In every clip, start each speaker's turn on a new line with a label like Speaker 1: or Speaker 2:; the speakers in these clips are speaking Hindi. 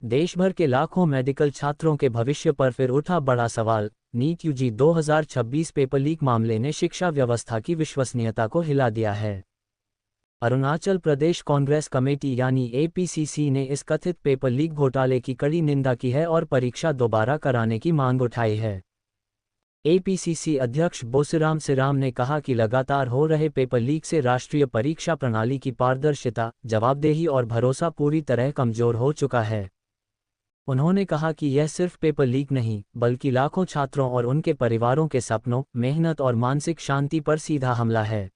Speaker 1: देश भर के लाखों मेडिकल छात्रों के भविष्य पर फिर उठा बड़ा सवाल। नीट यूजी 2026 पेपर लीक मामले ने शिक्षा व्यवस्था की विश्वसनीयता को हिला दिया है। अरुणाचल प्रदेश कांग्रेस कमेटी यानी एपीसीसी ने इस कथित पेपर लीक घोटाले की कड़ी निंदा की है और परीक्षा दोबारा कराने की मांग उठाई है। एपीसीसी अध्यक्ष बोसीराम सिराम ने कहा कि लगातार हो रहे पेपर लीक से राष्ट्रीय परीक्षा प्रणाली की पारदर्शिता, जवाबदेही और भरोसा पूरी तरह कमजोर हो चुका है। उन्होंने कहा कि यह सिर्फ पेपर लीक नहीं, बल्कि लाखों छात्रों और उनके परिवारों के सपनों, मेहनत और मानसिक शांति पर सीधा हमला है।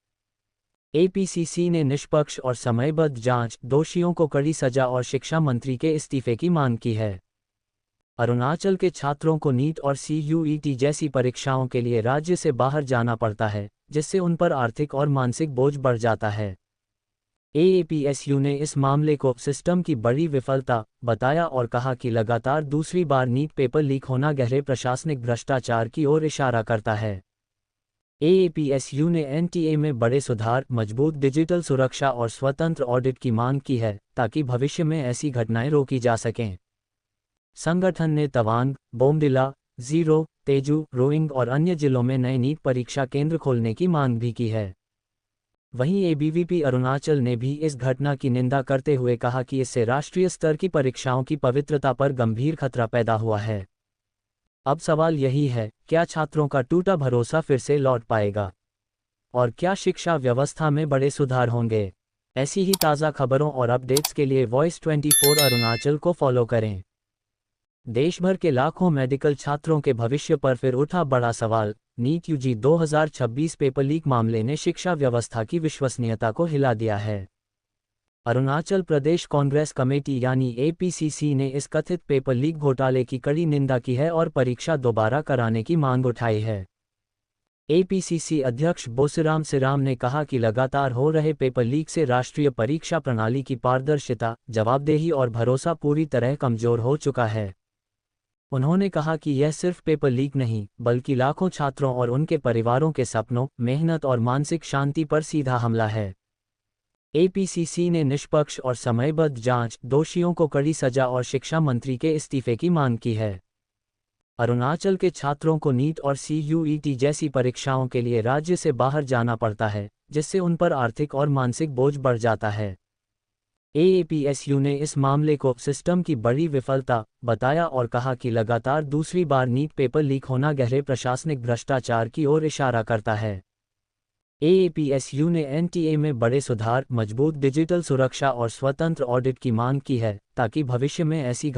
Speaker 1: एपीसीसी ने निष्पक्ष और समयबद्ध जांच, दोषियों को कड़ी सजा और शिक्षा मंत्री के इस्तीफे की मांग की है। अरुणाचल के छात्रों को नीट और सीयूईटी जैसी परीक्षाओं के लिए राज्य से बाहर जाना पड़ता है, जिससे उन पर आर्थिक और मानसिक बोझ बढ़ जाता है। एएपीएसयू ने इस मामले को सिस्टम की बड़ी विफलता बताया और कहा कि लगातार दूसरी बार नीट पेपर लीक होना गहरे प्रशासनिक भ्रष्टाचार की ओर इशारा करता है। एएपीएसयू ने एनटीए में बड़े सुधार, मजबूत डिजिटल सुरक्षा और स्वतंत्र ऑडिट की मांग की है, ताकि भविष्य में ऐसी घटनाएं रोकी जा सकें। संगठन ने तवांग, बोमडिला, जीरो, तेजू, रोइंग और अन्य जिलों में नए नीट परीक्षा केंद्र खोलने की मांग भी की है। वहीं एबीवीपी अरुणाचल ने भी इस घटना की निंदा करते हुए कहा कि इससे राष्ट्रीय स्तर की परीक्षाओं की पवित्रता पर गंभीर खतरा पैदा हुआ है। अब सवाल यही है, क्या छात्रों का टूटा भरोसा फिर से लौट पाएगा? और क्या शिक्षा व्यवस्था में बड़े सुधार होंगे? ऐसी ही ताज़ा खबरों और अपडेट्स के लिए वॉइस 24 अरुणाचल को फॉलो करें। देश भर के लाखों मेडिकल छात्रों के भविष्य पर फिर उठा बड़ा सवाल। नीट यूजी 2026 पेपर लीक मामले ने शिक्षा व्यवस्था की विश्वसनीयता को हिला दिया है। अरुणाचल प्रदेश कांग्रेस कमेटी यानी एपीसीसी ने इस कथित पेपर लीक घोटाले की कड़ी निंदा की है और परीक्षा दोबारा कराने की मांग उठाई है। एपीसीसी अध्यक्ष बोसीराम सिराम ने कहा कि लगातार हो रहे पेपर लीक से राष्ट्रीय परीक्षा प्रणाली की पारदर्शिता, जवाबदेही और भरोसा पूरी तरह कमजोर हो चुका है। उन्होंने कहा कि यह सिर्फ पेपर लीक नहीं, बल्कि लाखों छात्रों और उनके परिवारों के सपनों, मेहनत और मानसिक शांति पर सीधा हमला है। एपीसीसी ने निष्पक्ष और समयबद्ध जांच, दोषियों को कड़ी सजा और शिक्षा मंत्री के इस्तीफे की मांग की है। अरुणाचल के छात्रों को नीट और सीयूईटी जैसी परीक्षाओं के लिए राज्य से बाहर जाना पड़ता है, जिससे उन पर आर्थिक और मानसिक बोझ बढ़ जाता है। एएपीएसयू ने इस मामले को सिस्टम की बड़ी विफलता बताया और कहा कि लगातार दूसरी बार नीट पेपर लीक होना गहरे प्रशासनिक भ्रष्टाचार की ओर इशारा करता है। एएपीएसयू ने एनटीए में बड़े सुधार, मजबूत डिजिटल सुरक्षा और स्वतंत्र ऑडिट की मांग की है, ताकि भविष्य में ऐसी